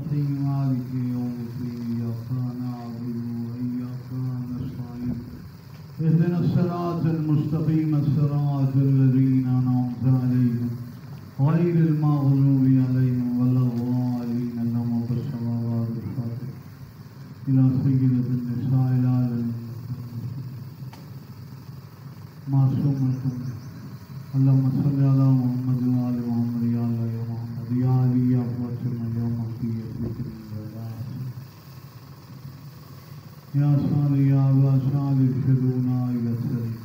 الرحيم مالك يوم الدين إياك نعبد وإياك نستعين اهدنا الصراط المستقيم صراط الذين أنعمت عليهم غير المغضوب عليهم ولا الضالين اللهم صل على الفاتحة إلى سيدة النساء العالمين معصومة اللهم صل على محمد وآل محمد يا الله يا محمد يا علي يا فاطمة يا مهدي يا ذكري يا صالح يا أبا صالح ارشدونا إلى السبيل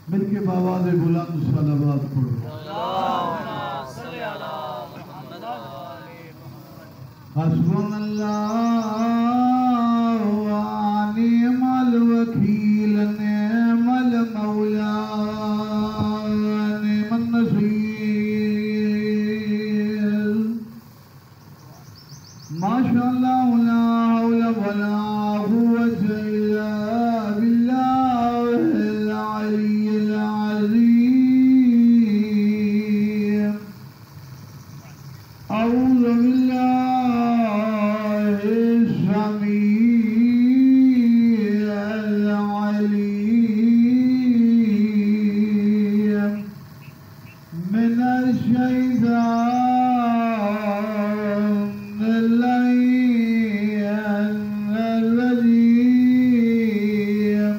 مل کے بآواز بلند صلوات پڑھو اللهم صل على محمد وآل محمد حسبنا الله ونعم الوكيل نعم المولى نعم النصير ما شاء الله لا حول ولا قوة إلا بالله العلي العظيم أعوذ بالله السميع العليم من الشيطان اللعين الرجيم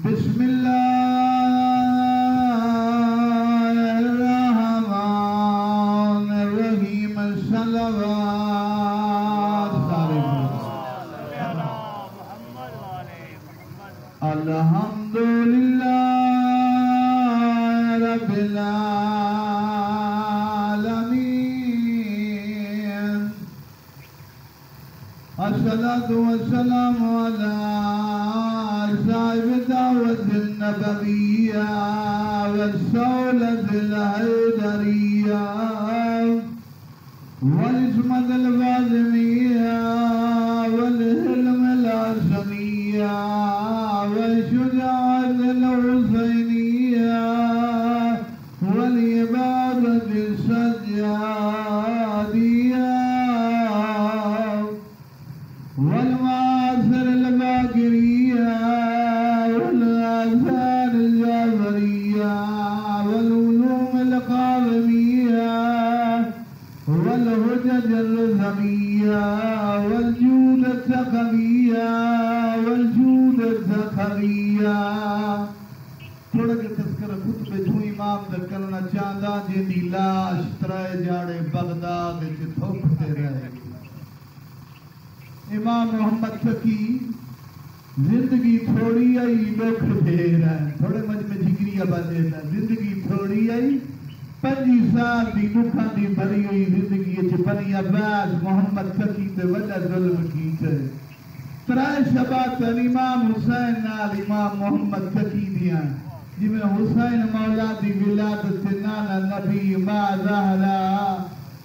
بسم الله الرحمن الرحيم الصلوات الحمد لله رب العالمين الصلاة والسلام على صاحب الدعوة النبوية والسولة الحيدرية والعصمة الفاطمية والحلم العصمية والشجاعة الحسينية والعبادة السجادية والمعاصر الباقرية والآثار الجابرية والعلوم القاضمية والهجج الرزمية والجود الثقفية والجود الثقفية تھوڑا کہ تذکرہ خطبے تو امام دا کرنا چاہتا جن دی لاش ترائے جاڑے بغداد وچ تھوکتے رہے امام محمد تقی زندگی تھوڑی آئی دکھ دے رہا ہے تھوڑے مجمع جگریہ بندے رہا زندگی تھوڑی آئی 25 سال دی دکھاں دی بھری ہوئی زندگی اچھ بنی عباس محمد تقی تے وجہ ظلم کی تے ترائے شبات امام حسین نال امام محمد تقی دیاں جی میں حسین مولا دی ولادت سے نانا نبی ما زہرا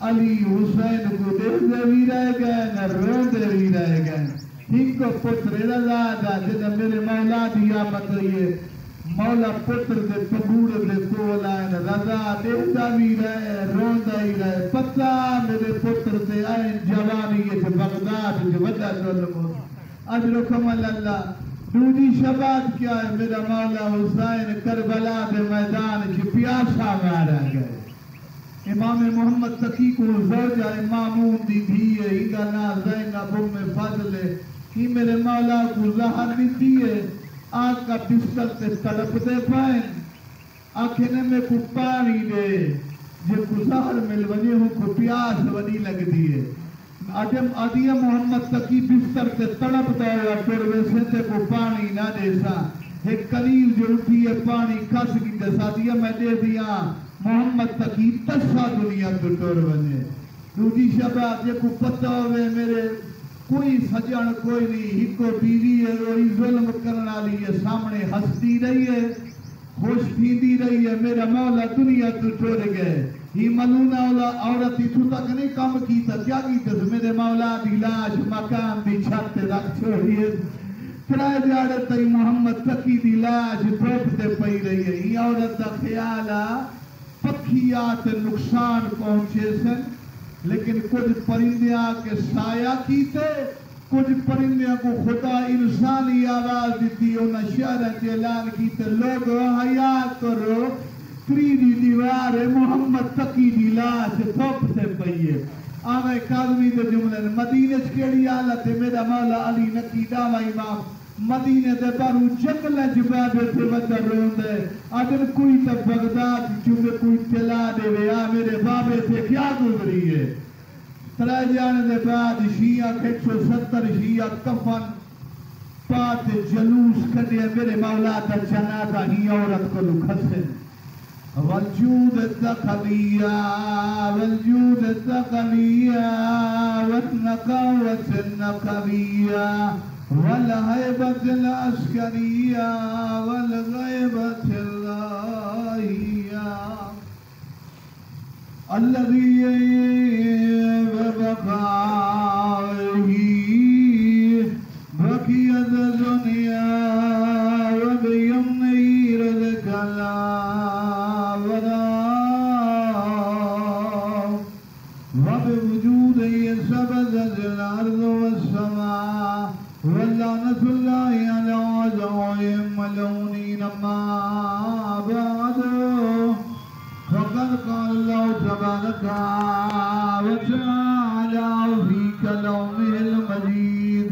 علی حسین کو دیکھتے بھی رہ گئے نہ روتے بھی رہ گئے ہن کو پتر رضا دا جنہ میرے مولا دی آمد ہوئی ہے مولا پتر دے پبور دے کول آئین رضا دیکھتا بھی رہے روندہ ہی رہے پتہ میرے پتر دے آئین جوانی ہے بغداد جو وجہ ظلم ہو اجرکم اللہ دودی شبات کیا ہے میرا مولا حسین کربلا دے میدان کی پیاسا مارا گئے امام محمد تقی کو زوجہ امامون دی دھیئے ہنگا نا زینب ام فضل ہی میرے مولا کو زہر بھی دیئے آقا بستر تے تڑپ دے پائیں آنکھنے میں کو پانی دے جے کو زہر مل ونی ہوں کو پیاس ونی لگ دیئے آدیا محمد تقی بستر تے تڑپ دے پھر ویسے تے کو پانی نہ دے سا ایک قلیل جو اٹھی ہے پانی کس کی دے سا دیا میں دے دیا محمد تقی تسا دنیا تو ٹور بنے دوجی شباب یہ کو پتہ ہوئے میرے کوئی سجن کوئی نہیں ہکو بیوی ہے روئی ظلم کرنا لیے سامنے ہستی رہی ہے خوش تھی رہی ہے میرا مولا دنیا تو ٹور گئے ہی ملونہ عورت ہی تو تک نہیں کم کی تھا کیا کی تھا میرے مولا دی لاش مکان دی چھت رکھ چھوڑی ہے ترائے جاڑے تئی محمد تقی دی لاش دھوپ دے پئی رہی ہے ہی عورت دا خیالہ پکھیات نقصان پہنچے سن لیکن کچھ پرندے کے سایہ کیتے، کچھ پرندے کو خدا انسانی آواز دیتی، انہیں شہر اعلان کیتے لوگو حیات کرو، تریدی دیوار محمد تقی دی لاش تھوپتے پئیے۔ آوے کاظمی دے جملے مدینہ چکیڑی آلت میرا مولا علی نقی داما امام مدینہ دے بارو جنگل جبابے تھے وجہ روندے، اگر کوئی تا بغداد چوبے کوئی تلا دے وے میرے بابے تھے کیا گزری ہے۔ ترہ جانے دے بعد شیعہ 170 شیعہ کفن پات جلوس کھڑے میرے مولا تا جنازہ ہی عورت کو لکھسن۔ والجود الثقلية والجود الثقلية والنقاوة النقبية والهيبة العسكرية والغيبة الراهية الذي ببقائه بقيت الدنيا وبيمنه رزق وبوجوده سبزت الأرض والسماء واللعنة الله على أعدائهم ملعونين ما بعد فقد قال الله تبارك وتعالى في كلامه المجيد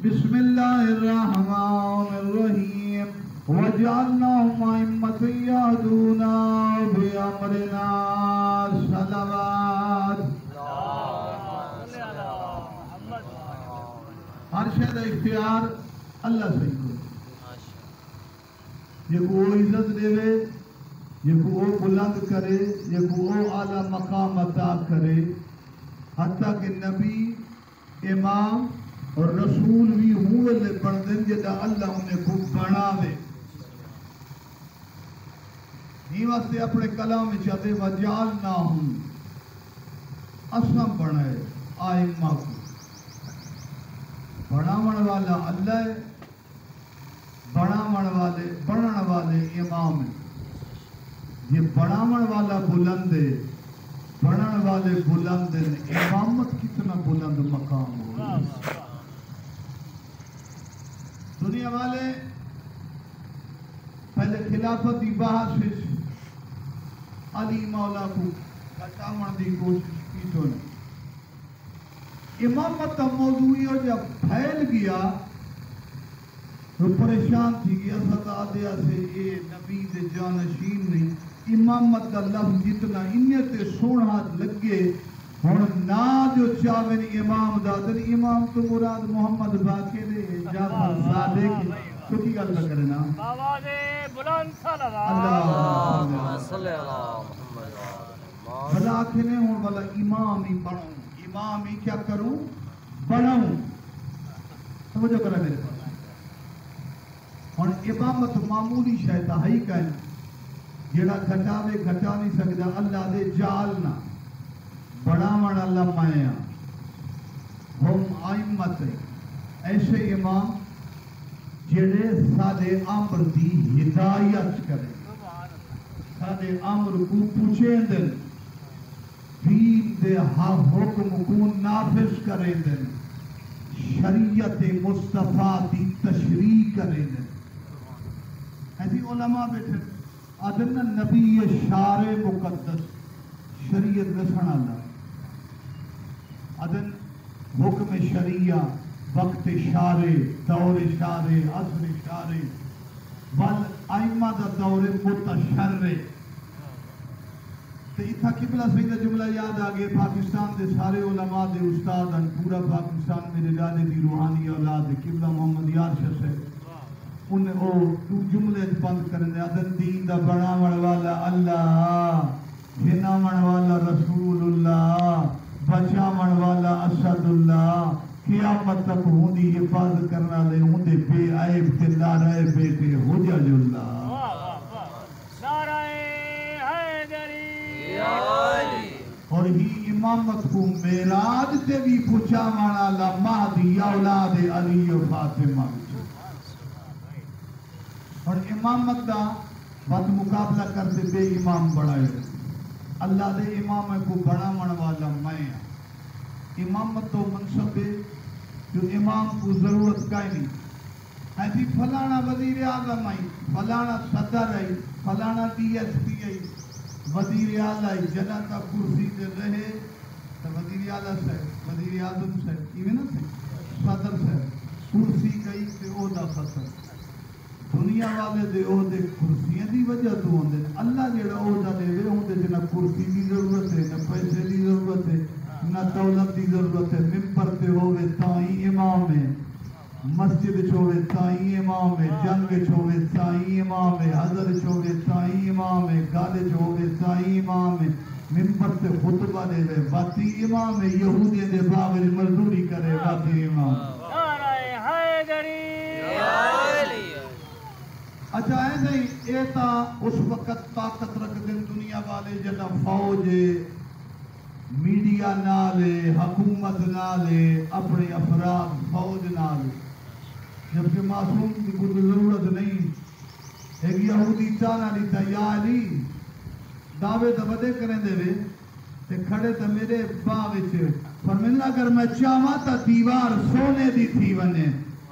بسم الله الرحمن الرحيم وجعلناهم أئمة يهدون بأمرنا صلوات ہر شہد اختیار اللہ سے ہی کرے، یہ کو عزت دے یہ کو بلند کرے، یہ کو اعلیٰ مقام عطا کرے، حتیٰ کہ نبی امام اور رسول بھی ہوئے لے پڑھ دیں جدا اللہ انہیں کو بنا دے۔ یہ واسطے اپنے کلام میں چاہتے وَجَعَلْنَاهُمْ اسم بنائے آئمہ کو، بڑھاون والا اللہ ہے، بڑھاون والے امام ہے۔ یہ بڑھاون والا بلند ہے، بڑھن والے بلند ہیں، امامت کتنا بلند مقام ہو۔ دنیا والے پہلے خلافتی بحث علی مولا کو گھٹاون دی کوشش کی تو نہیں، امامت کا موضوعی اور جب پھیل گیا تو پریشان تھی گیا ستا دیا سے اے نبی دے جانشین نہیں، امامت کا لفظ جتنا انہیں تے سونا لگے اور نا جو چاہویں امام دادن امام تو مراد محمد باقر جعفر صادق تو کی گل نہ کرنا آواز بلند صلوات اللہم صلی علی محمد بھلا کھنے ہوں بھلا امام ہی پڑھوں، امام ہی کیا کروں پڑھوں، سمجھو کرا میرے پاس اور امامت معمولی شہدہ ہی کہنا جڑا گھٹاوے گھٹا نہیں سکتا اللہ دے جالنا بڑھاون اللہ مایا ہم آئمت ایسے امام جڑے سادے امر دی ہدایت کرے، سادے امر کو پوچھیں دن، دین دے حکم کو نافذ کریں دن، شریعت مصطفیٰ دی تشریح کریں دن۔ ایسی علماء بیٹھے آدھنا نبی شار مقدس شریعت رسن اللہ، آدھن حکم شریعہ وقت شارے، دور شارے، عصر شارے، بل آئمہ دا دور متشرے۔ تو اتھا قبلہ سیدہ جملہ یاد آگئے پاکستان دے سارے علماء دے استاد ہیں، پورا پاکستان میرے ڈالے دی روحانی اولاد ہے، قبلہ محمد یار شاہ سے انہیں وہ جملے بند کرنے آدھن دین دا بڑھاون والا اللہ، گھناون والا رسول اللہ، بچاون والا اسد اللہ، قیامت تک ہوندی حفاظت کرنا لے ہوندے بے عیب کے نعرہ بیٹے حجج اللہ۔ نعرہ حیدری اور ہی امامت کو معراج تے بھی پچاون والا مہدی اولاد علی و فاطمہ، اور امامت دا بد مقابلہ کرتے بے امام بڑھائے، اللہ دے امام کو بڑھاون والا میں امامت تو منصب ہے جو امام کو ضرورت کا نہیں. ایسی فلانا وزیر اعظم آئی، فلانا صدر آئی، فلانا ڈی ایس پی آئی، وزیر اعلیٰ آئی، جنا کا کرسی دے رہے تو وزیر اعلیٰ صاحب، وزیر اعظم صاحب ایویں نہ صاحب، صدر صاحب کرسی گئی تے عہدہ ختم. دنیا والے دے عہدے کرسیاں دی وجہ تو ہوندے. اللہ جڑا عہدہ دے وے اون دے نہ کرسی دی ضرورت ہے، نہ پیسے دی ضرورت ہے، نہ دولت دی ضرورت ہے. ممبر تے ہوے تاں ہی امام ہے، مسجد چھوڑے تائیں امام ہے، جنگ چھوڑے تائیں امام ہے، حضر چھوڑے تائیں امام ہے، گالے چھوڑے تائیں امام ہے. ممبر سے خطبہ دے وے واتی امام ہے. یہودی دے باغ مزدوری کرے واتی امام. اچھا ایسے ہی ایتا اس وقت طاقت رکھ دیں دنیا والے جنا فوج میڈیا نالے، حکومت نالے، اپنے افراد فوج نالے، جبکہ معصوم کی کوئی ضرورت نہیں. ایک یہودی چانا لیتا یا علی دعوے تو بدے کریں دے وے تے کھڑے تو میرے باغ چھے فرمائنا اگر میں چاہاں تا دیوار سونے دی تھی ونے.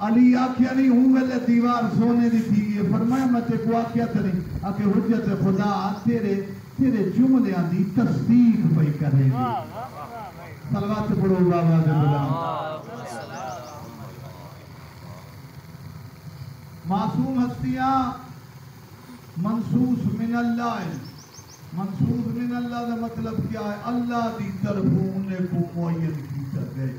علی آکھیا نہیں ہوں ویلے دیوار سونے دی تھی گئی. فرمایا میں تے کو آکھیا تھا نہیں آکھے حجت خدا تیرے جملیاں دی تصدیق پئی کرے گی. صلوات پڑھو بابا دے بلا. معصوم ہستیاں منصوص من اللہ ہے. منصوص من اللہ کا مطلب کیا ہے؟ اللہ دی طرف انہیں کو معین کی گئے.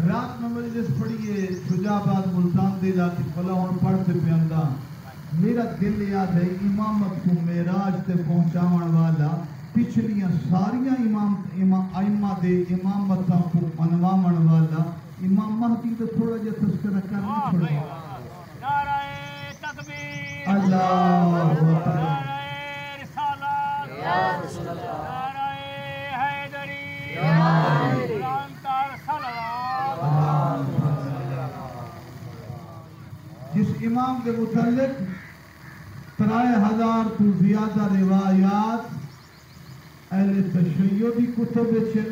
رات میں مجلس پڑھیے شجاعت ملتان دے جاتی فلا اور پڑھتے پہ اندہ میرا دل یاد ہے امامت کو معراج تے پہنچاون والا پچھلیاں ساریاں ائمہ دے امامتاں کو منواون والا امام مہدی تو تھوڑا جا تذکرہ کرنا چھوڑا. نعرہ تکبیر، اللہ اکبر، نعرہ رسالت، یا رسول اللہ، نعرہ حیدری، یا حیدری، لانتار صلوات. جس امام کے متعلق 3000 تو زیادہ روایات اہل تشیع کی کتب چھن،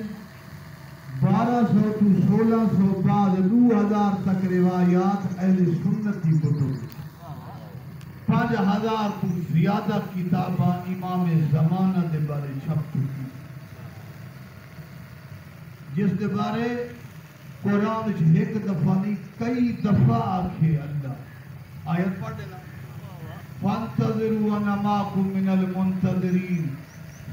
1200 تو 1600 بعد 2000 تک روایات اہل سنت کی کتب، 5000 تو زیادہ کتاباں امام زمانہ دے بارے چھپ چکی، جس دے بارے قرآن ایک دفعہ نہیں کئی دفعہ آکھے. اللہ آیت پڑھ دینا فانتظروا انا معکم من المنتظرین،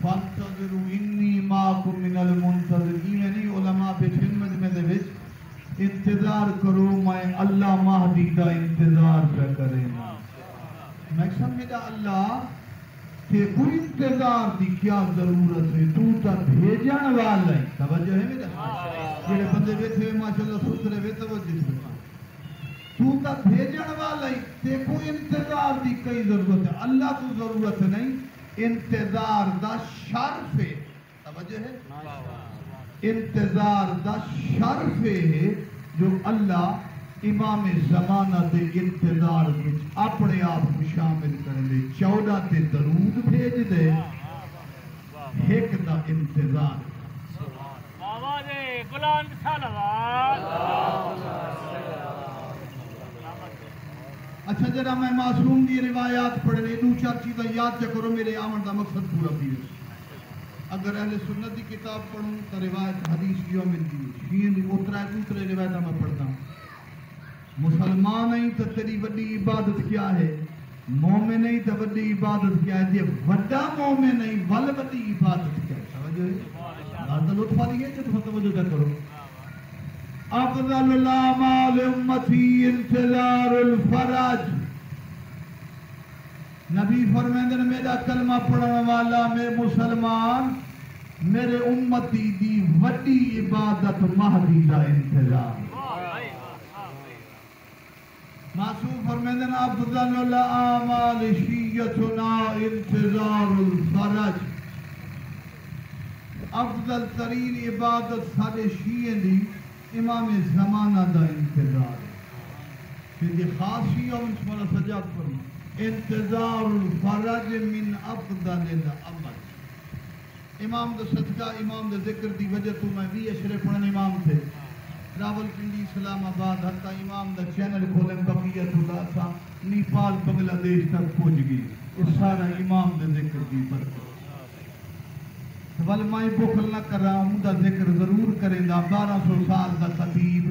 فانتظروا انی معکم من المنتظرین. یعنی علماء بیٹھن مجمع دے وچ انتظار کرو میں اللہ مہدی دا انتظار پہ کرے. میں سمجھا اللہ کہ کوئی انتظار دی کیا ضرورت ہے، تو تا بھیجن والا ہے. توجہ ہے میرا جڑے بندے بیٹھے ہوئے ماشاءاللہ سوچ رہے توجہ سے تو تا بھیجن والا ہے، تے کوئی انتظار دی کئی ضرورت ہے. اللہ کو ضرورت نہیں، انتظار دا شرف ہے. توجہ ہے، انتظار دا شرف ہے جو اللہ امام زمانہ دے انتظار وچ اپنے آپ کو شامل کر لے. 14 تے درود بھیج دے، ایک دا انتظار. بابا دے بلند صلوات. اچھا جرا میں معصوم دی روایات پڑھ رہے دو چار چیزیں یاد چا کرو میرے آمن دا مقصد پورا بھی ہے. اگر اہل سنت دی کتاب پڑھوں تو روایت حدیث کیوں ملتی ہے؟ شیعہ دی دوسرے روایت میں پڑھتا ہوں. مسلمان نہیں تو تیری وڈی عبادت کیا ہے؟ مومن نہیں تو وڈی عبادت کیا ہے؟ یہ وڈا مومن نہیں ول وڈی عبادت کیا ہے؟ سمجھو ہے بات لطف والی ہے تو توجہ کرو. افضل الاعمال امتی انتظار الفرج. نبی فرمائیں دے میرا کلمہ پڑھنے والا میں مسلمان میرے امتی دی وڈی عبادت مہدی دا انتظار. معصوم فرمائیں دے افضل الاعمال شیعتنا انتظار الفرج. افضل ترین عبادت سارے شیعہ دی امام زمانہ دا انتظار ہے. پھر یہ خاص شیعہ ان سے مالا سجاد فرما انتظار الفرج من افضل العمل. امام دا صدقہ امام دا ذکر دی وجہ تو میں بھی اشرف پڑھن امام تھے راول پنڈی اسلام آباد حتی امام دا چینل کھولیں بقیت اللہ سا نیپال بنگلہ دیش تک پہنچ گئی اس سارا امام دا ذکر دی برکت ول میں بخل نہ کر رہا ہوں دا ذکر ضرور کریں گا 1200 سال دا خطیب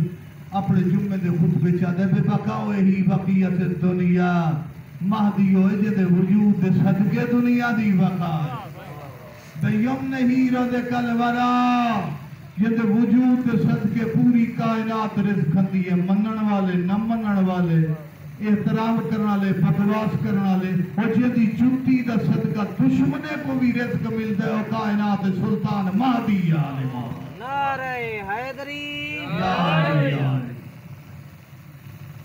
اپنے جمعے دے خطبے چاہتے بے بقاؤ ہی بقیت دنیا مہدی ہوئے جدے وجود دے صدقے دنیا دی بقا بے یم نہیں رو دے کل ورا جدے وجود دے صدقے پوری کائنات رزق دی ہے منن والے نہ منن والے احترام کرنے والے بکواس کرنے والے اور جدی چوٹی دا صدقہ دشمنے کو بھی رزق ملتا ہے اور کائنات سلطان مہدی عالم نعرہ حیدری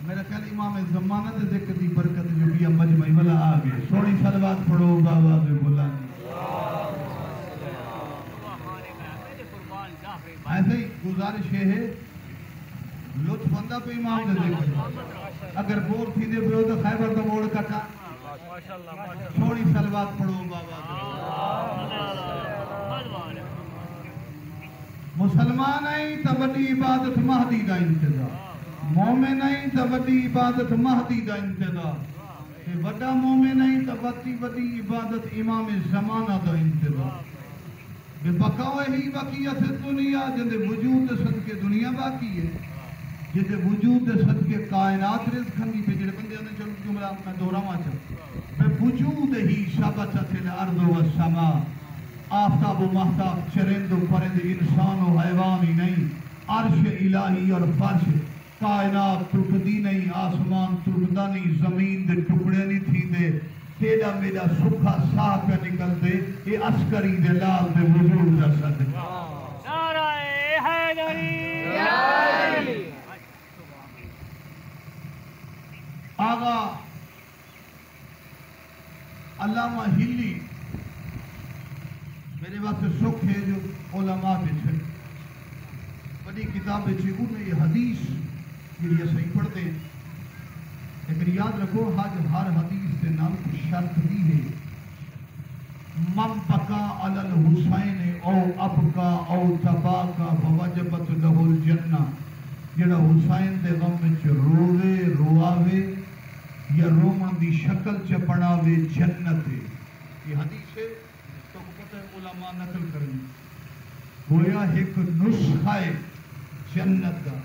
میرا خیال امام زمانہ دے ذکر دی برکت جو بھی مجمعی والا آگے سوڑی صلوات پڑھو بابا بے بلانی ایسے ہی گزارش ہے لطف بندہ پہ امام دے ذکر اگر بور تھی دے بیو تو خیبر دا موڑ کٹا سوڑی صلوات پڑھو بابا مسلمان آئی تا بڑی عبادت مہدی دا انتظار مومن آئی تا بڑی عبادت مہدی دا انتظار بڑا مومن آئی تا بڑی عبادت امام زمانہ دا انتظار بے بقاؤ ہی بقیت دنیا جندے وجود صدقے دنیا باقی ہے جندے وجود صدقے کائنات رزق کھنگی پہ جڑے بندے آنے چلو جملہ میں دورہ چاہتا بے وجود ہی شبچت الارض و السماء آفتاب و محتاب چرند و پرند انسان و حیوانی نہیں عرش الہی اور فرش کائنات ٹکدی نہیں آسمان ٹکدا نہیں زمین دے ٹکڑے نہیں تھی دے تیڑا میرا سکھا ساہ پہ نکل دے یہ عسکری دے لال دے وجود دا صدقہ نعرہ حیدری آغا علامہ ہلی میرے واسطے سکھ ہے جو علماء بچھے بڑی کتاب بچھے انہیں یہ حدیث یہ صحیح پڑھتے ہیں لیکن یاد رکھو ہر حدیث سے نام کی شرط دی ہے من بقا علی الحسین او ابقا او تباقا فوجبت له الجنہ جڑا حسین دے غم وچ روے رواوے یا رومن دی شکل چ پڑھاوے جنت ہے یہ حدیث ہے تو پتہ ہے علماء نقل کریں گویا ایک نسخہ ہے جنت کا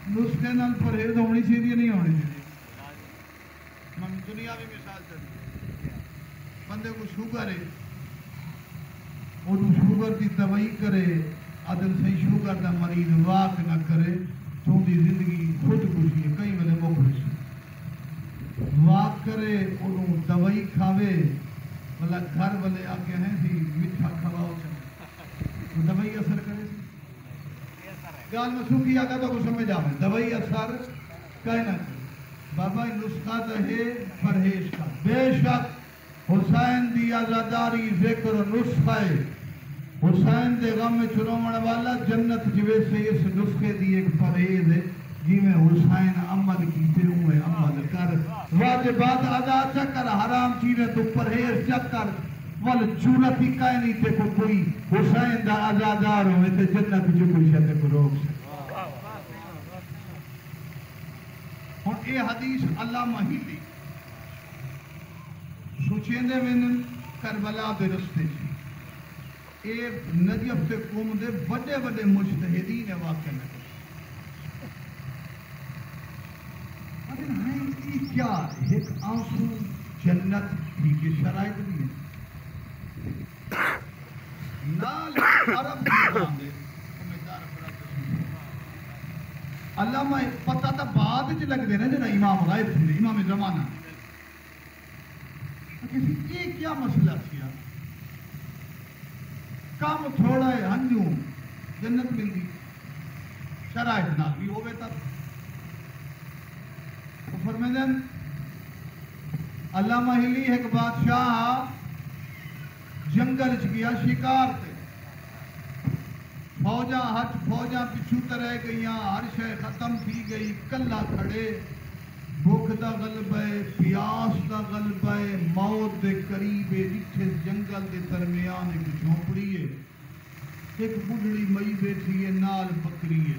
نسخے نال پرہیز ہونی چاہیے نہیں ہونی چاہیے میں دنیا میں مثال چاہیے بندے کو شوگر ہے وہ شوگر کی دوائی کرے عدل صحیح شوگر دا مریض واک نہ کرے تو دی زندگی خود کشی ہے کئی ویلے مخلص واک کرے انہوں دوائی کھاوے والا گھر والے آ کے ہیں سی میٹھا کھواؤ چاہے دوائی اثر کرے سی گال میں سوکھی آگا تو کچھ سمجھ آئے دوائی اثر کہنا کرے بابا نسخہ ہے پرہیز کا بے شک حسین دی آزاداری ذکر و نسخہ ہے حسین دے غم میں چرومن والا جنت جوے سے اس نسخے دی ایک پرہیز ہے جی میں حسین عمل کیتے ہوئے عمل کر واجبات ادا چکر حرام چیزیں تو پرہیز چکر ول جورت ہی کائے نہیں تے کوئی حسین دا آزادار ہوئے تے جنت جو کوئی شتے کو روک سکتا اور اے حدیث علامہ ہلی سوچیں دے میں کربلا دے رستے سے اے نجف سے قوم دے بڑے بڑے مجتہدین واقع میں لیکن ہے یہ کیا ایک آنسو جنت بھی کے شرائط بھی ہے لال عرب کی باندے علامہ پتہ تا بعد چ لگ دے نا جنا امام غائب تھے امام زمانہ کسی یہ کیا مسئلہ کیا کام تھوڑا ہے ہنجو جنت ملتی شرائط نہ بھی ہوئے تب فرمیدن علامہ ہلی ایک بادشاہ جنگل چ گیا شکار تے فوجاں پچھو رہ گئیاں ہر شے ختم تھی گئی کلا کھڑے بھوک دا غلبہ ہے، پیاس دا غلبہ ہے، موت دے قریب ہے، جتھے جنگل دے درمیان ایک جھونپڑی ہے، ایک بڑھڑی مئی بیٹھی ہے، نال بکری ہے۔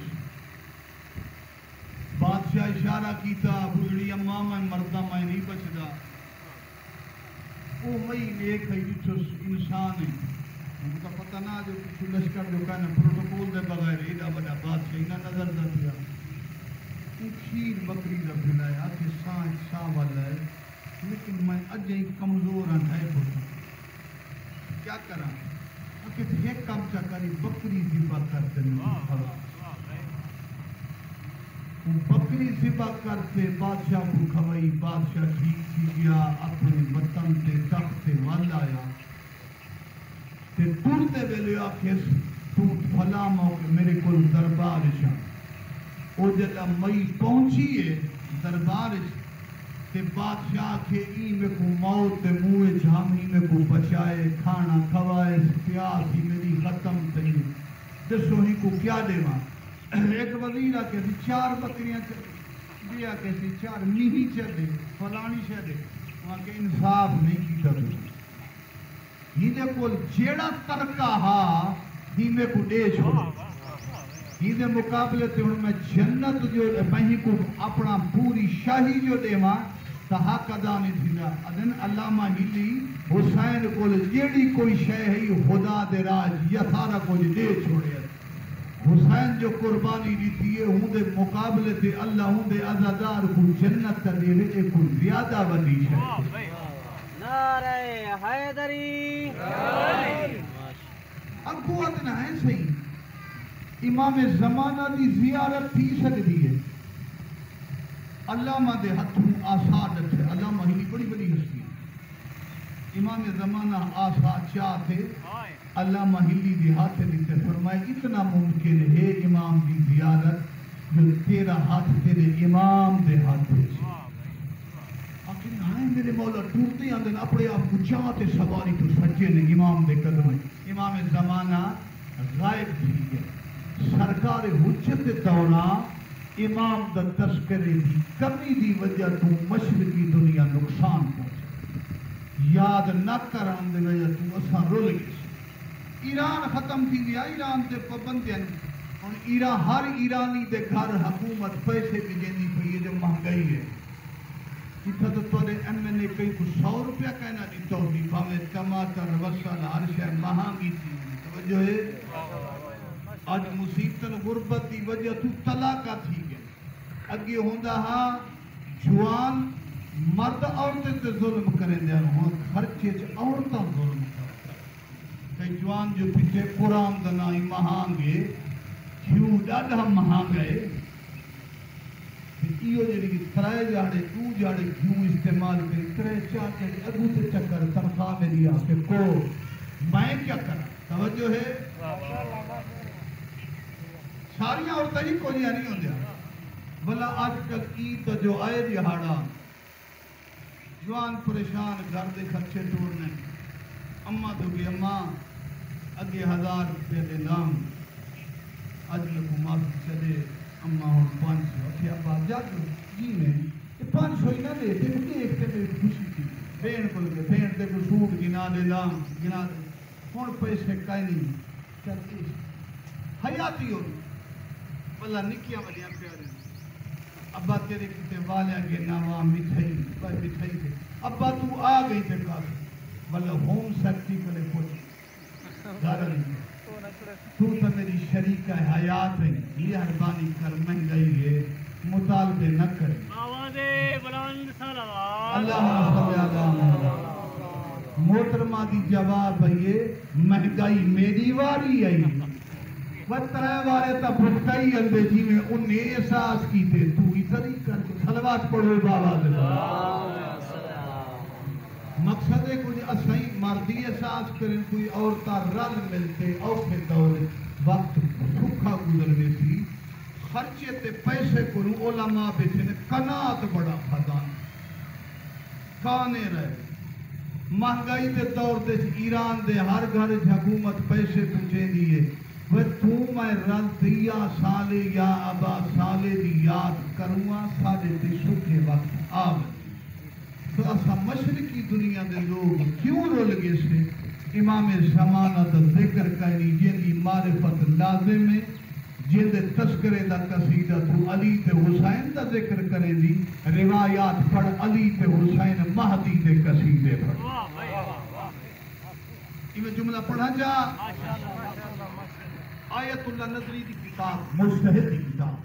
بادشاہ اشارہ کیتا، بڑھڑی اماں میں مردہ میں نہیں بچدا۔ وہ مئی نیک ہے جتھے انسان ہے، ان کا پتہ نہ جو کچھ لشکر جو کہنا پروٹوکول دے بغیر ایڈا بڑا بادشاہ ہی نہ نظر دا پیا۔ کھیر بکری دا پلایا کہ ساں والا ہے، لیکن میں اجے کمزور ہے پڑھا کیا کرا کہ ایک کام چا کری بکری ذبح کرتے بکری ذبح کرتے بادشاہ کو کھوائی۔ بادشاہ ٹھیک تھی گیا، اپنے وطن تے تخت تے وال آیا تے ٹرتے ویلے آکھیس تو فلاں موقع میرے کو دربار شاہ او جلا مئی پہنچی ہے دربار تے بادشاہ کے ای میں کو موت تے موئے جھامی میں کو بچائے، کھانا کھوائے، پیاس ہی میری ختم تھی، دسو ہی کو کیا دے ماں۔ ایک وزیرہ کہتی 4 بکریاں دیا، کہتی 4 نہیں چڑھے فلانی چڑھے، وہاں کے انصاف نہیں کی کرو۔ ہی دے کول جیڑا ترکہ ہا ہی میں کو دے چھوڑے، ہی دے مقابلے تے ہن میں جنت جو میں ہی کو اپنا پوری شاہی جو دے ماں تا حق ادا نہیں تھینا۔ ادن علامہ ہلی حسین کول جیڑی کوئی شے ہے خدا دے راج یا سارا کچھ دے چھوڑے۔ حسین جو قربانی دیتی ہے ہوں دے مقابلے تے اللہ ہوں دے عزادار کو جنت کا دے وے کو زیادہ وڈی ہے۔ نعرہ حیدری اب قوت نہ ہے صحیح، امام زمانہ دی زیارت تھی سکتی ہے۔ علامہ دے ہتھوں آساد ہے، علامہ ہی بڑی بڑی ہستی ہے، امام زمانہ آساد چاہ تھے، علامہ ہلی دی ہاتھ دیتے فرمائے اتنا ممکن ہے امام دی زیارت جو تیرا ہاتھ تیرے امام دے ہاتھ دے سے۔ آخر ہائے میرے مولا ٹوٹتے اندن اپنے آپ کو چاہتے سواری تو سچے نے امام دے قدم ہے۔ امام زمانہ غائب تھی گئے، سرکار حجت دوران امام دا تذکرے دی کمی دی وجہ تو مشرقی دنیا نقصان پہنچا، یاد نہ کر اندے وجہ تو اساں رول گئے۔ ایران ختم تھی گیا، ایران تے پابندیاں اور ایران ہر ایرانی دے گھر حکومت پیسے بھی دینی پئی جو مہنگائی ہے۔ اتھا تو تورے ایم این اے کئی کو 100 روپیہ کہنا دیتا ہوگی، پاوے ٹماٹر وصل ہر شے مہنگی تھی۔ توجہ ہے آج مصیبتن غربت دی وجہ تو طلاقہ تھی گئے۔ اگے ہوندا ہاں جوان مرد عورتیں تے ظلم کریں دیا ہوں، خرچے چ عورتاں ظلم کریں۔ کئی جوان جو پیچھے قرآن دنائی مہانگے کیوں ڈاڈا مہانگے ایو جڑی ترائے جاڑے تو جاڑے کیوں استعمال کرے ترے چاہتے اگو تے چکر تنخواہ میں دیا کہ کو میں کیا کرا۔ توجہ ہے ساری عورتیں ہی کو نہیں ہوں دیا بلا آج کل عید جو آئے دہاڑا جوان پریشان گھر دے خرچے توڑنے، اماں تو کہ اماں اگے 1000 روپے دے نام اج لکھو معافی چلے اماں ہوں 500 اکھے ابا جاگ جی میں 500 ہی نہ دے تے ایک تے میری خوشی تھی بین کو لگے بین تے کو سوٹ گنا دے نام گنا دے ہوں پیسے کہیں نہیں چلتی حیاتی ہوگی بلا نکیاں والیاں پیارے ابا تیرے کتے والے گے ناواں مٹھائی تھے ابا تو آ گئی تے کافی بلا ہوم سیکٹری کو لے پوچھ دارن تو میری شریکہ حیات ہے مہربانی کر مہنگائی ہے مطالبے نہ کرے آواز بلند صلوات اللہ صلی اللہ محترمہ دی جواب ہے یہ مہنگائی میری واری آئی وطرہ وارے تا بھٹائی اندے جی میں انہیں احساس کی تھے تو ہی طریق کر کے صلوات پڑھو بابا دے مقصد ہے کچھ اسائی مردی احساس کریں کوئی عورتہ رل ملتے اوکھے دور وقت سکھا گزرنے تھی خرچے تے پیسے کو علماء بیٹھے نے قناعت بڑا خزان کانے رہے مہنگائی دے دور دے ایران دے ہر گھر حکومت پیسے پہنچے دیئے وہ تو میں رضیہ سالے یا ابا سالے دی یاد کروں سالے تے سکھے وقت آمد تو اسا مشرقی دنیا دے لوگ کیوں رول گئے سے امام زمانہ دا ذکر کرنی جن کی معرفت لازم ہے جن دے تذکرے دا قصیدہ تو علی تے حسین دا ذکر کریں دی روایات پڑھ علی تے حسین مہدی دے قصیدے پڑھ یہ جملہ پڑھا جا آیت اللہ نظری دی کتاب مجتہد دی کتاب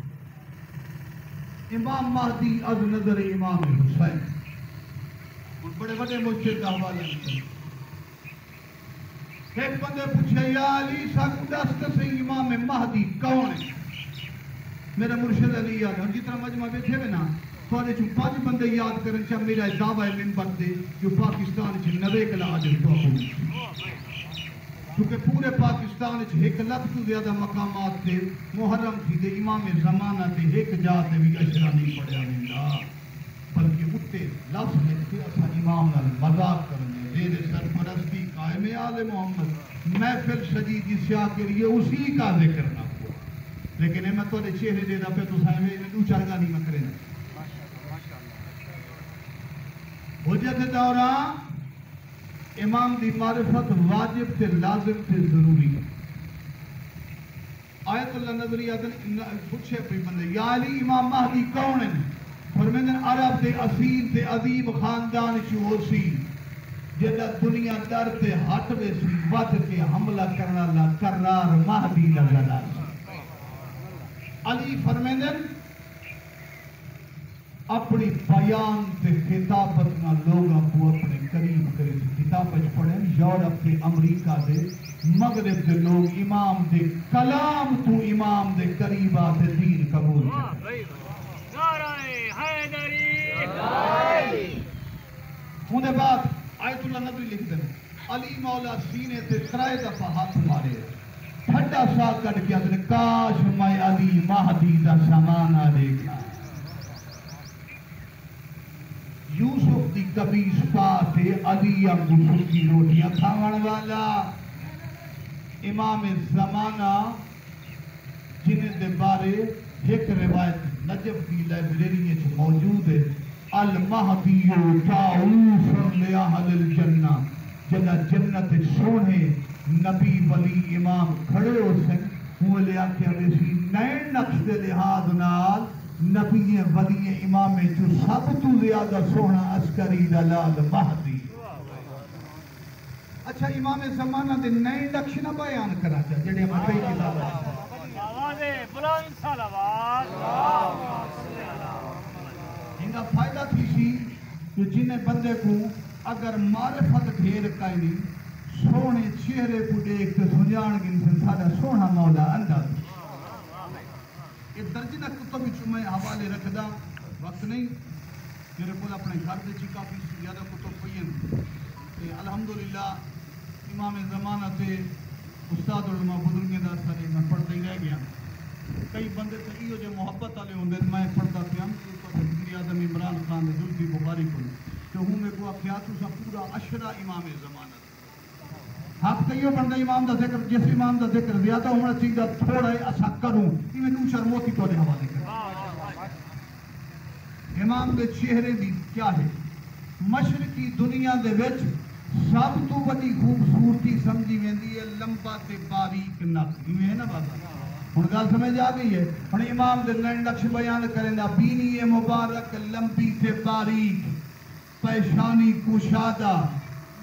امام مہدی از نظر امام حسین بڑے بڑے مجتہد کا حوالہ نہیں ایک بندے پوچھے یا علی ساکو دست سے امام مہدی کون ہے میرا مرشد علی یاد ہے جتنا مجمع بیٹھے ہوئے نا تھوڑے چون 5 بندے یاد کریں چاہ میرا دعوی ممبر دے جو پاکستان چھ 90 کلا آجر تو کیونکہ پورے پاکستان چھ 1 لاکھ تو زیادہ مقامات تھے محرم تھی دے امام زمانہ تھے ایک جاتے بھی اشرا نہیں پڑھا نہیں بلکہ اٹھتے لفظ لکھتے اسا امام نال مذاق کرنے زیر سرپرستی قائم آل محمد محفل شدید جس شاہ کے لیے اسی کا ذکر نہ ہوا لیکن میں تو چہرے دے دا پہ تو سائے میں دو چار گانی میں کریں حجت دوران امام دی معرفت واجب تے لازم تے ضروری آیت اللہ نظری آدن پوچھے پہ بندے یا علی امام مہدی کون ہے فرمیدن عرب دے اصیل تے عظیم خاندان چو سی جدہ دنیا در تے ہٹ وے سی ود کے حملہ کرنا اللہ کرار مہدی نظر آسی علی فرمیدن اپنی بیان تے خطابت نہ لوگاں کو اپنے قریب کرے سی خطابت پڑھیں یورپ تے امریکہ دے مغرب دے لوگ امام دے کلام تو امام دے قریبہ دے دین قبول کریں ہونے بعد آیت اللہ نظری لکھ دیں علی مولا سینے تے 3 دفعہ ہاتھ مارے ٹھڈا سا کٹ گیا کہ کاش میں علی مہدی دا زمانہ دیکھا یوسف دی قمیص پاتے علی انگوشو کی روٹیاں کھاون والا امام زمانہ جنہیں دے بارے ایک روایت نجف کی لائبریری میں موجود ہے المہدی تعوف لأہل الجنہ جنہ جنت سونے نبی ولی امام کھڑے ہو سن وہ لیا کہ اسی نئے نقش دے لحاظ نال نبی ولی امام جو سب تو زیادہ سونا عسکری دلال مہدی اچھا امام زمانہ دے نئے نقش نہ بیان کرا چاہ جڑے ہم کئی کتاب بلند صلوات انہا فائدہ تھی سی کہ جنہیں بندے کو اگر معرفت ڈھیر کائنی سونے چہرے کو دیکھ کے سنجان گن سے سارا سونا مولا انداز یہ درجنہ کتب میں حوالے رکھ دا وقت نہیں میرے کو اپنے گھر دے چی کافی زیادہ کتب پہین الحمدللہ امام زمانہ سے استاد علماء بزرگیں دا سارے میں پڑھتے ہی رہ گیا کئی بندے تو یہ جو محبت والے ہوں میں پڑھتا تھا وزیر اعظم عمران خان زلفی بخاری کو تو ہوں میں کو کیا تو سا پورا اشرا امام زمانہ حق کئیو بندہ امام دا ذکر جس امام دا ذکر زیادہ ہونا چاہیے تھوڑا ہے اسا کروں یہ میں دو شرموتی تو دے حوالے کر امام دے چہرے دی کیا ہے مشرقی دنیا دے وچ سب تو بڑی خوبصورتی سمجھی ویندی ہے لمبا تے باریک نک یہ ہے نا بابا ہن گل سمجھ آ گئی ہے ہن امام دے نئے نقش بیان کرنا بینی مبارک لمبی تے باریک پیشانی کشادہ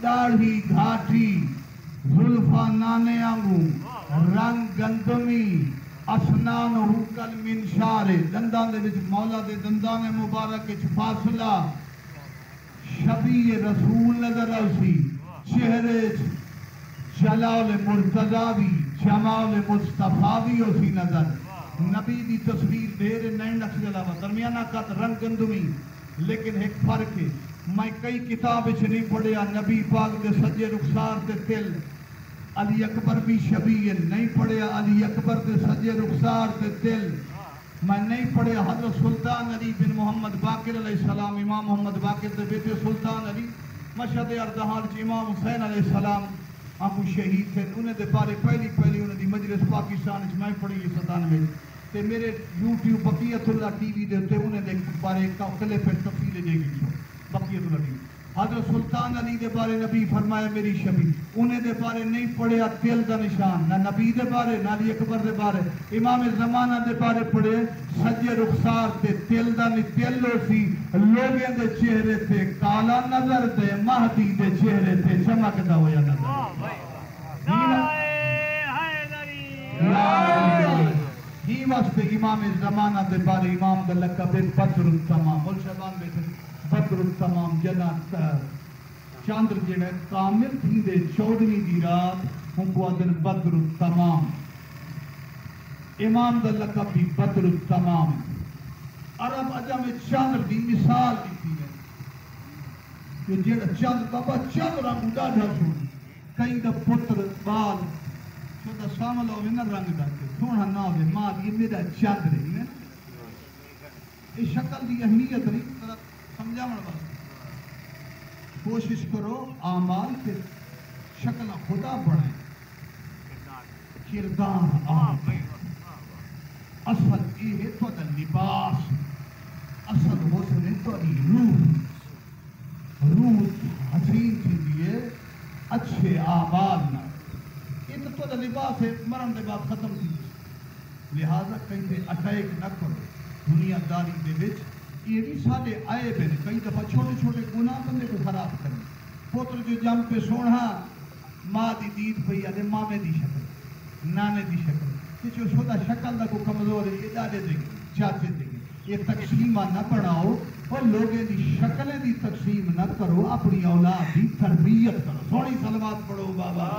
داڑھی گھاٹی زلفا نانے آنگوں رنگ گندمی اسنان حکل منشار دندان دے وچ مولا دے دندان مبارک وچ فاصلہ شبیہ رسول نظر آسی چہرے جلال مرتضاوی جمال مصطفیٰوی اسی نظر نبی دی تصویر دیر نئے نقش علاوہ درمیانہ قد رنگ گندمی لیکن ایک فرق ہے میں کئی کتاب نہیں پڑھیا نبی پاک دے سجے رخسار دے تل علی اکبر بھی شبیہ نہیں پڑھیا علی اکبر دے سجے رخسار دے تل میں نہیں پڑھیا حضرت سلطان علی بن محمد باقر علیہ السلام امام محمد باقر دے بیٹے سلطان علی مشہد اردہان چ امام حسین علیہ السلام آپ شہید تھے انہیں دے بارے پہلی انہیں دی مجلس پاکستان میں پڑھی 97 تے میرے یوٹیوب بقیت اللہ ٹی وی دے ہوتے انہیں دے بارے کلپ تفصیل دے گی بقیت اللہ ٹی وی حضرت سلطان علی دے بارے نبی فرمایا میری شبی انہیں دے بارے نہیں پڑھیا تیل دا نشان نہ نبی دے بارے نہ علی اکبر دے بارے امام زمانہ دے بارے پڑھے سجے رخسار تے تیل دا نہیں تیلو سی لوگیں دے چہرے تے کالا نظر تے مہدی دے چہرے تے چمک دا ہویا نظر ہی واسطے امام زمانہ دے بارے امام دے لقب بدر التمام مول شہبان بیٹھے بدر التمام جنات چاندر جڑے کامل تھی دے 14ویں دی رات ہم کو آدن بدر التمام امام دا لقب بھی بدر التمام عرب عجم چاندر دی مثال دیتی ہے کہ جڑا چاندر بابا چاندر ہم ڈاڈھا سن کئی دا پتر بال چھوٹا سامل ہوئے نا رنگ دا کے سونا نہ ہوئے ماں یہ میرا چاندر ہے یہ شکل دی اہمیت نہیں سمجھا من بات کوشش کرو اعمال کے شکل خدا بڑھائیں کردار اصل یہ ہے تو لباس اصل حسن ہے تو روح حسین کے لیے اچھے اعمال نہ یہ تو لباس ہے مرن دے بعد ختم کی لہذا کہیں سے اٹیک نہ کرو دنیا داری دے وچ یہ بھی سارے آئے بے کئی دفعہ چھوٹے چھوٹے گناہ بندے کو خراب کریں پوتر جو جم پہ سونا ماں دی دید پہ یا مامے دی شکل نانے دی شکل یہ جو چھوٹا شکل دا کو کمزور ہے یہ دادے دے گی چاچے دے گی یہ تقسیمہ نہ پڑھاؤ اور لوگیں دی شکلیں دی تقسیم نہ کرو اپنی اولاد دی تربیت کرو سونی صلوات پڑھو بابا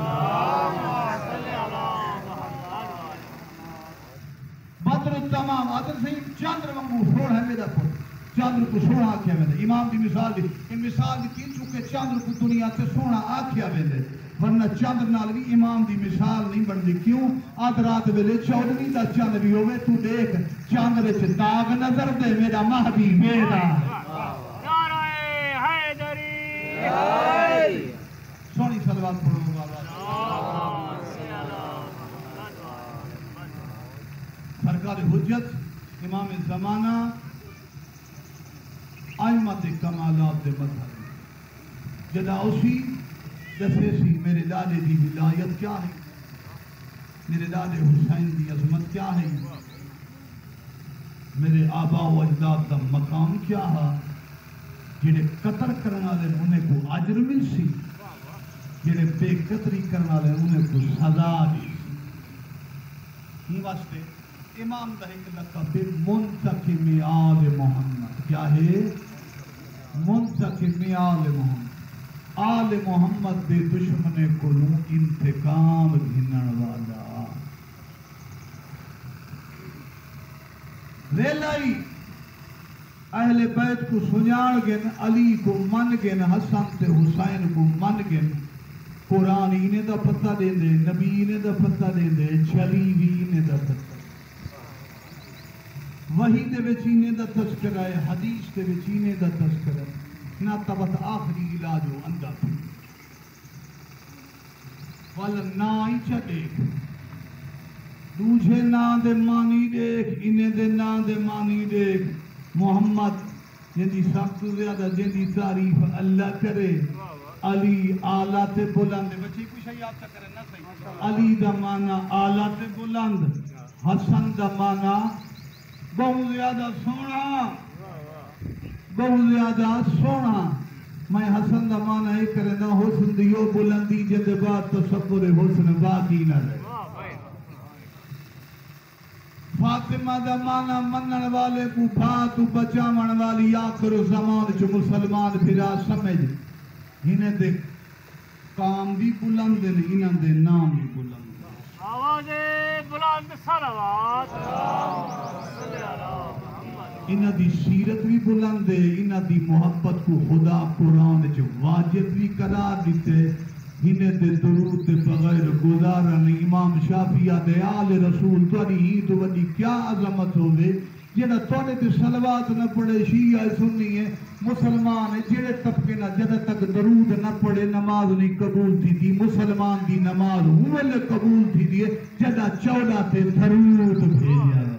بدر التمام آدر سے چاندر وانگو سوڑ ہے میرا پوت چاندر کو سونا آکھیا ویندے امام دی مثال دی ان مثال دی کی چونکہ چاندر کو دنیا سے سونا آکھیا ویندے ورنہ چاندر نال بھی امام دی مثال نہیں بن دی کیوں آدھ رات ویلے 14ویں دا چاند بھی ہوئے تو دیکھ چاندر سے داغ نظر دے میرا مہدی میرا نعرہ حیدری سونی صلوات پڑھو بابا سرکار حجت امام زمانہ آئمت کمالات دے مذہب جدا اسی جیسے سی میرے دادے دی ولایت کیا ہے میرے دادے حسین دی عظمت کیا ہے میرے آبا و اجداد دا مقام کیا ہے جنہیں قطر کرنا لے انہیں کو عجر مل سی جنہیں بے قطری کرنا لے انہیں کو سزا دی ہی واسطے امام دا ایک لقب منتقم آل محمد کیا ہے منتقم آل محمد آل محمد دے دشمنے کو نو انتقام گھنن والا ریلائی اہل بیت کو سنیاڑ گن علی کو من گن حسن تے حسین کو من گن قرآن انہیں دا پتہ دیں دے نبی انہیں دا پتہ دیں دے چلی بھی انہیں دا پتہ وہی دے وچینے دا تذکرہ ہے حدیث دے وچینے دا تذکرہ ہے نہ تبت آخری علاج ہو اندھا تھی والا نا ہی چا دیکھ دوجھے نا دے مانی دیکھ انہیں دے نا دے مانی دیکھ محمد جنہی سخت زیادہ جنہی تعریف اللہ کرے علی آلات بلند بچی کچھ یاد تا کرے نا صحیح علی دا مانا آلات بلند حسن دا مانا بہت زیادہ سونا بہت زیادہ سونا میں حسن دا مانا ایک کرنا حسن دیو بلندی جد بات تصور حسن باقی نہ رہے فاطمہ دا مانا منن والے کو پھاتو بچامن والی آخر زمان جو مسلمان پھرا سمجھ انہیں دے کام بھی بلند انہیں دے نام بھی بلند آواز بلند صلوات انہ دی سیرت بھی بلند ہے انہ دی محبت کو خدا قرآن جو واجب بھی قرار دیتے انہیں دے درود دے بغیر گزارن امام شافعیہ دے آل رسول توڑی ہی تو بڑی کیا عظمت ہوئے جہاں تھوڑے تے صلوات نہ پڑھے شیعہ سنی ہے مسلمان ہے جڑے طبقے نہ جدہ تک درود نہ پڑھے نماز نہیں قبول تھی دی مسلمان دی نماز ہوئے قبول تھی دی جدہ 14 تے درود بھیجا ہے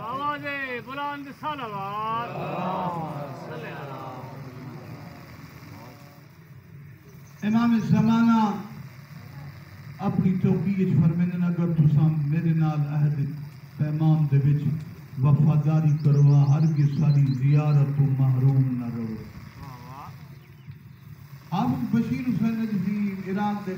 آواز بلند صلوات امام زمانہ اپنی توقیع فرمیندن اگر تساں میرے نال عہد پیمان دے وچ وفاداری کروا ہرگز ساری زیارت تو محروم نہ رہو حافظ بشیر حسین نجفی عراق دے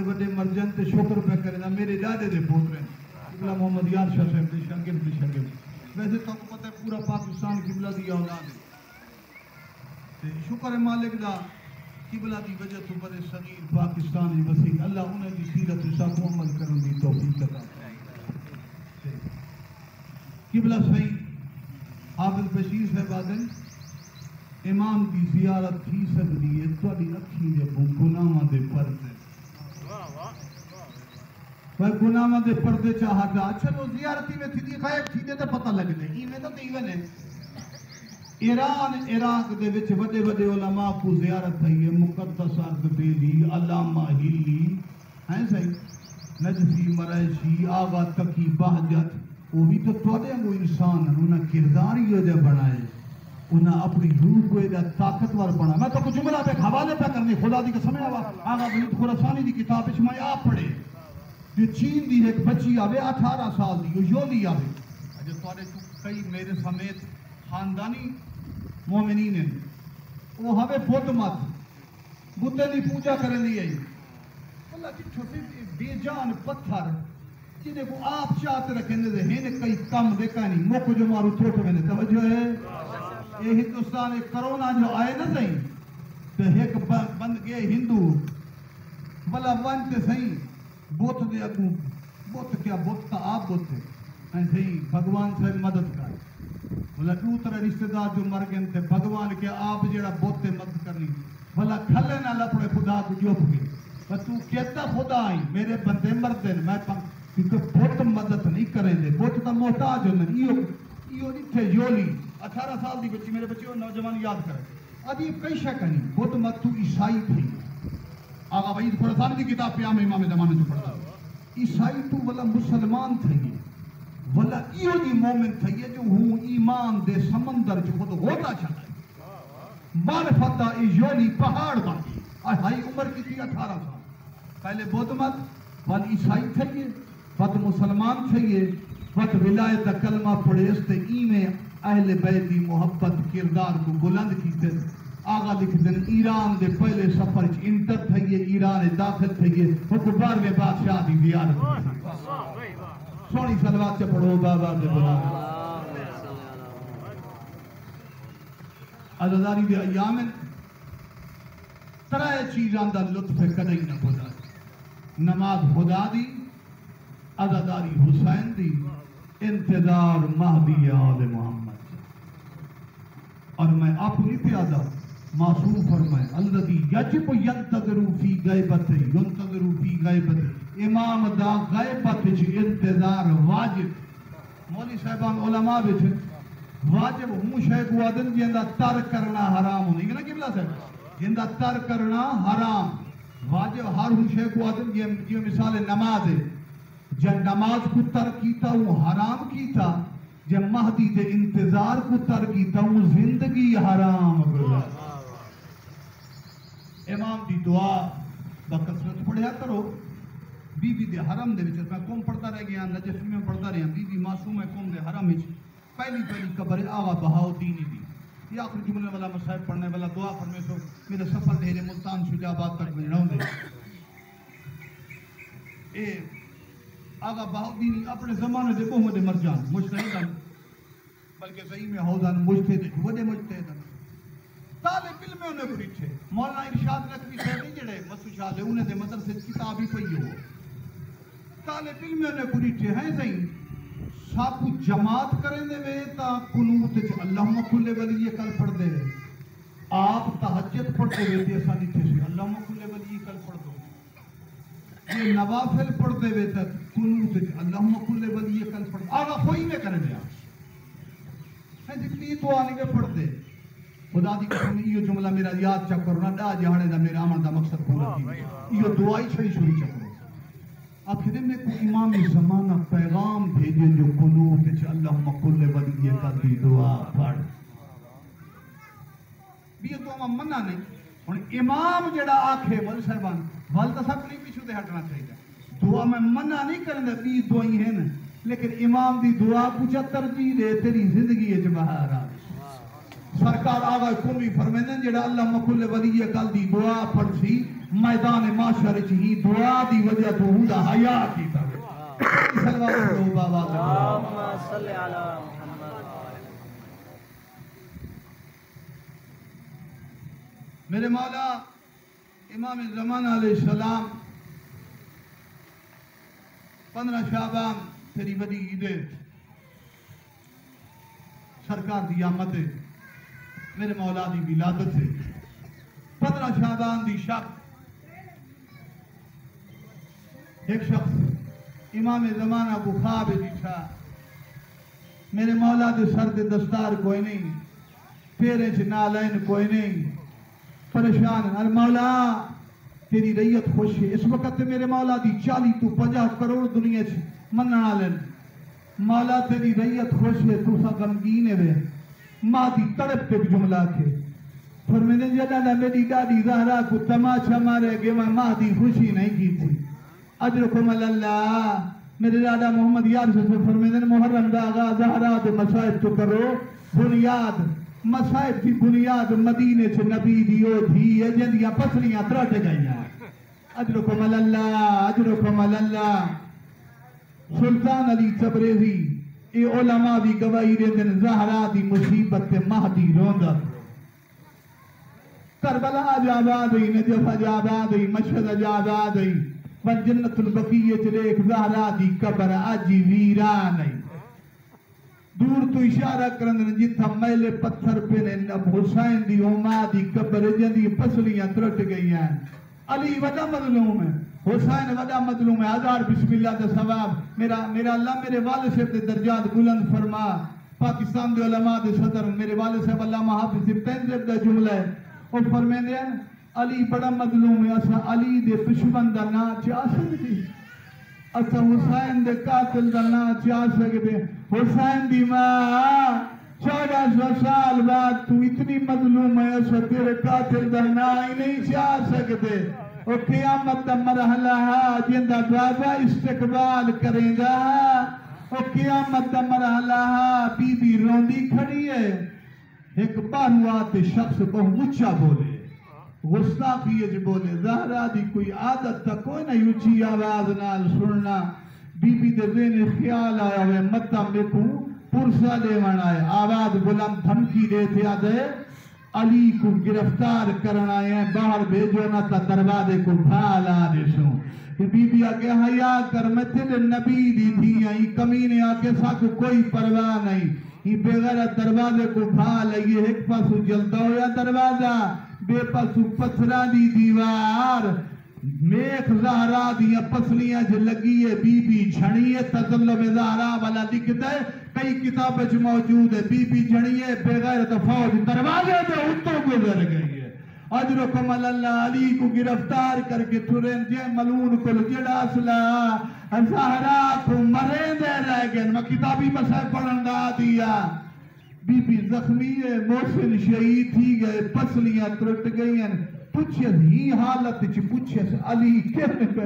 وڈے مرجان تے شکر پہ کرنا میرے ڈاڈے دے پوترے قبلہ محمد یار شاہ صاحب دے شاگرد ویسے تو آپ کو پتہ ہے پورا پاکستان قبلہ دی اولاد ہے شکر ہے مالک دا قبلہ دی وجہ تو بڑے صغیر پاکستانی وسیع اللہ انہیں دی سیرت ساتھ عمل کرن دی توفیق عطا قبلہ صحیح حافظ بشیر صاحب آدن امام دی زیارت تھی سکتی ہے تھوڑی اکھی دے گناہاں دے پردے وہ گناہاں دے پردے چاہا گا چلو زیارتی میں تھی دی غائب تھی دے تے پتہ لگ دے میں تو ایون ہے ایران عراق دے وچ وڈے وڈے علماء کو زیارت ہے مقدس اردبیلی علامہ ہلی ہیں صحیح نجفی مرائشی آغا تقی بہجت وہ بھی تو تھوڑے کو انسان انہاں کردار ہی ہو جائے بنائے انہاں اپنی روح کو ایدہ طاقتور بنا میں تو کچھ جملہ پہ حوالے پہ کرنے خدا دی قسم ہے آغا ولید خراسانی دی کتاب اس میں آپ پڑھے جو چین دی ایک بچی آوے 18 سال دی جو دی آوے جو تھوڑے تو کئی میرے سمیت خاندانی مومنین ہیں وہ ہمیں بودھ مت بودھے دی پوجا کریں دی ہے اللہ کی چھوٹی بے جان پتھر جنہیں کو آپ چاہتے رکھیں دے ہیں کئی کم دیکھا نہیں موکو جو مارو تھوٹو میں نے توجہ ہے یہ ہندوستان ایک کرونا جو آئے نہ صحیح تو ایک بند گئے ہندو بلا وانتے صحیح بوت دے اگو بوت کیا بوت کا آپ بوت ہے صحیح بھگوان سے مدد کر بلا دوسرا رشتہ دار جو مر گئے تھے بھگوان کے آپ جڑا بوت سے مدد کرنی بلا کھلے نہ لپڑے خدا کو جوپ گئے بس تو کہتا خدا آئی میرے بندے مردے میں کیونکہ بوت مدد نہیں کریں دے بوت کا محتاج ہونا یہ نہیں تھے یولی 18 سال دی بچی میرے بچے نوجوان یاد کرے اب یہ کئی شک نہیں بوت مت تو عیسائی تھی آغا وحید خراسانی دی کتاب پیام امام زمانہ جو پڑھتا عیسائی تو والا مسلمان تھے والا ایو دی مومن تھے جو ہوں ایمان دے سمندر جو خود ہوتا چاہتا ہے معرفت دا ایجولی پہاڑ باقی ہائی عمر کی تھی 18 سال پہلے بودھ مت وال عیسائی تھے وقت مسلمان تھے وقت ولایت کلمہ پڑھے اس تے ایمیں اہل بیت دی محبت کردار کو بلند کی تھے آغا لکھ دن ایران دے پہلے سفر چ انٹر تھے ایران داخل تھے وہ 12ویں بادشاہ دی زیارت سونی صلوات سے پڑھو بابا دے بنا عزاداری دے ایام ترائے چیزاں دا لطف کدئی نہ خدا نماز خدا دی عزاداری حسین دی انتظار مہدی آل محمد اور میں آپ نہیں پیادا معصوم فرمائے الذی یجب ینتظر فی غیبت ینتظر فی غیبت امام دا غیبت انتظار واجب مولی صاحبان علماء بیٹھے واجب ہوں شیخ وادن جندہ تر کرنا حرام ہونے گا نا قبلہ صاحب جندہ تر کرنا حرام واجب ہر ہوں شیخ وادن یہ مثال نماز ہے جب نماز کو تر کیتا ہوں حرام کیتا جب مہدی دے انتظار کو تر کیتا ہوں زندگی حرام گزار امام دی دعا بکثرت پڑھیا کرو بی بی دے حرم دے وچ میں قوم پڑھتا رہ گیا نجف میں پڑھتا رہا بی بی معصوم ہے قوم دے حرم وچ پہلی قبر آغا بہاؤدین دی یہ آخری جملے والا مصائب پڑھنے والا دعا فرمے سو میرے سفر دے ملتان شجاع آباد تک میں رہوں دے اے آغا بہاؤدین اپنے زمانے دے محمد مرجان مجتہدن بلکہ صحیح میں حوزان مجتہد وڈے مجتہدن طالب علم میں انہیں بڑی تھے مولانا ارشاد نقوی سے نہیں جڑے مسو شاہ لے انہیں دے مدرسے کتاب ہی پئی ہو طالب علم میں انہیں بڑی تھے ہیں صحیح ساکو جماعت کریں دے وے تا قنوت چ اللہم کل ولی یہ کل پڑھ دے آپ تہجد پڑھتے وے تے اساں نہیں تھے سی اللہم کل ولی یہ کل پڑھ دو یہ نوافل پڑھتے ہوئے تک قنوت اللہم کل ولی کل پڑھ آگا کوئی میں کر دیا ہے جتنی دعا نہیں کے پڑھتے خدا دی قسم یہ جملہ میرا یاد چک کرو نا ڈا جہانے دا میرا آمن دا مقصد پورا کی یہ دعائی چھڑی چھوڑی چک کرو آخر میں کو امام زمانہ پیغام بھیجے جو قنوت اللہم کل ولی کل دعا پڑھ بھی یہ تو ہم منع نہیں اور امام جڑا آکھے مول صاحبان والدہ صاحب نہیں پیچھو دے ہٹنا چاہیے دعا میں منع نہیں کرنے بھی دعائیں ہیں لیکن امام دی دعا پوچھا ترجیح دے تیری زندگی ہے بہار آ سرکار آگا قومی فرمیدن جڑا اللہ مکل ولی کل دی دعا پڑھ سی میدان معاشر چہی دعا دی وجہ تو ہوں دا حیاء کی طرح سلوات اللہ بابا اللہم صلی علی محمد میرے مولا امام زمان علیہ السلام 15 شعبان تیری بڑی عید سرکار دی آمد میرے مولا دی ولادت 15 شعبان دی شب ایک شخص امام زمانہ کو خواب دیکھا میرے مولا دے سر دے دستار کوئی نہیں پیرے چ نالین کوئی نہیں پریشان ہے مولا تیری ریت خوش ہے اس وقت میرے مولا دی 40 تو 50 کروڑ دنیا چ مننا لین مولا تیری ریت خوش ہے تو سا غمگین ہے ماں دی تڑپ پہ جملہ کے فرمیدن جدا میری دادی زہرا کو تماشا مارے گے میں ماں دی خوشی نہیں کی تھی اجرکم اللہ میرے دادا محمد یار سے فرمیدن محرم دا آغاز زہرا دے مصائب تو کرو بنیاد مصائب کی بنیاد مدینے سے نبی دیو تھی یہ جندیاں پسلیاں ترٹ گئی ہیں اجرکم اللہ اجرکم اللہ سلطان علی تبریزی اے علماء بھی گواہی دے دن زہرا دی مصیبت مہدی روندہ کربلا جاباد ہی نجف جاباد ہی مشہد جاباد ہی جنت البقیہ چلیک زہرا دی قبر آجی ویران ہی دور تو اشارہ کرنے جتھا میلے پتھر پہ اب حسین دی اوما دی قبر جندی پسلیاں ترٹ گئی ہیں علی وڈا مظلوم ہے حسین وڈا مظلوم ہے 1000 بسم اللہ دا ثواب میرا اللہ میرے والد صاحب دے درجات بلند فرما پاکستان دے علماء دے صدر میرے والد صاحب علامہ حافظ پنجاب دا جملہ ہے وہ فرمیندے ہیں علی بڑا مظلوم ہے اسا علی دے پشمن دا نا چاہ سکتی اسا حسین دے قاتل دا نا چاہ سکتے حسین دی ماں 1400 سال بعد تو اتنی مظلوم ہے اسا تیرے قاتل دا نا ہی نہیں چاہ سکتے اور قیامت دا مرحلہ ہے جندہ بابا استقبال کریں گا اور قیامت دا مرحلہ ہے بی بی روندی کھڑی ہے ایک باروات شخص بہت اچھا بولے غستاخی جو بولے زہرا دی کوئی عادت تھا کوئی نہیں اچھی آواز نال سننا بی بی دے ذہن خیال آیا ہوئے متا میں کو پرسا دے آئے آواز بلند دھمکی دے تھے آدھے علی کو گرفتار کرنا ہے باہر بھیجو نہ تا دروازے کو بھالا دیسوں بی بی آگے حیاء کر میں تیرے نبی دی تھی آئی کمینے آگے ساکو کوئی پرواہ نہیں یہ بغیر دروازے کو بھالا یہ ایک پاسو جلتا ہو یا دروازہ بے پاسو پتھرا دی دیوار میخ زہرا دیا پسلیاں جو لگی ہے بی بی جھڑی ہے تظلم زہرا والا دکھتا ہے کئی کتابیں جو موجود ہے بی بی جھڑی ہے بغیر فوج دروازے دے اتو گزر گئی ہے اجرکم اللہ علی کو گرفتار کر کے تھرین جے ملون کو جڑا اسلا زہرا کو مرے دے رہ گئے میں کتابی مسائل پڑھن دا دیا بی بی زخمی ہے محسن شہید تھی گئے پسلیاں ترٹ گئی ہیں پوچھے ہی حالت چی پوچھے علی کہنے پہ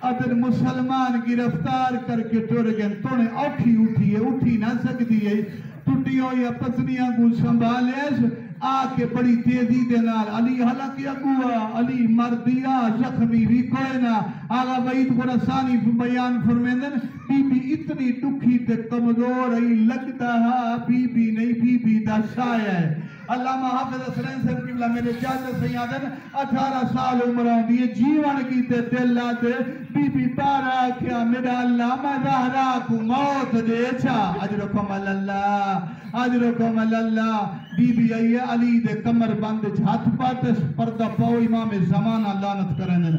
ادھر مسلمان گرفتار کر کے ٹر گئے تونے اوکھی اٹھی ہے اٹھی نہ سکتی ہے ٹوٹی ہوئی پسلیاں کو سنبھالے آکے بڑی تیزی دینال علی حلقی اگوا علی مردیا زخمی بھی کوئی نہ آگا وعید قرآسانی بیان فرمیندن بی بی اتنی دکھی تے کمزور ہے لگتا ہے بی بی نہیں بی بی دا سایہ ہے علامہ حافظ حسین صاحب قبلہ میرے چاچا سیادن 18 سال عمران دیئے جیون کی تے دل آتے بی بی پارا کیا میرا اللہ میں زہرا کو موت دے چھا اجرکم اللہ اجرکم اللہ بی بی آئیے علی دے کمر بند ہاتھ پاتے پردہ پاؤ امام زمانہ لانت کرنے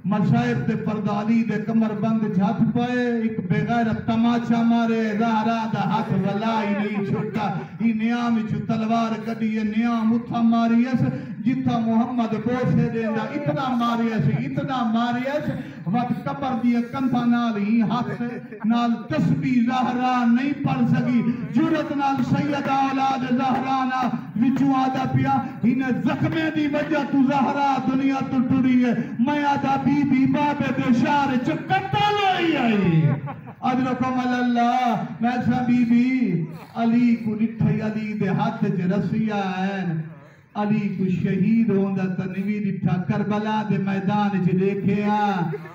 مشائر تے پردالی دے کمر بند جھت پائے ایک بغیر تماچا مارے زہرا دا ہاتھ ولائی نہیں چھوٹا ہی نیام چو تلوار کڑیے نیام اتھا ماری اس جتھا محمد بوسے دے دا اتنا ماری اس وقت کبر دیا کندھا نال ہی ہاتھ نال تسبیح زہرا نہیں پڑھ سکی جرت نال سیدہ اولاد زہرانا وچوں آدھا پیا انہیں زخمیں دی وجہ تو زہرا دنیا تو ٹوری ہے میں آدھا بی بی بابے دے شار چکتا لوئی آئی ادرکم اللہ میں سا بی بی علی کو نٹھائی علی دے ہاتھ جے رسیہ ہیں علی کو شہید ہوندہ تنوی نٹھا کربلا دے میدان جے دیکھیا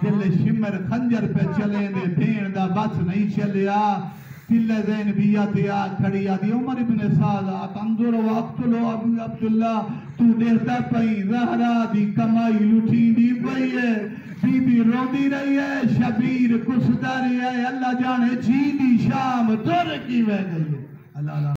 جلے شمر خنجر پہ چلے دے بھین دا بس نہیں چلیا تلے زین بیا تیا کھڑی آدھی عمر ابن سعد انظر و اقتلو ابو عبداللہ تو دیکھتا پئی زہرا دی کمائی لٹھی دی پئی ہے بی بی روندی رہی ہے شبیر کسدہ رہی ہے اللہ جانے جی دی شام دور کی بہ گئی ہے اللہ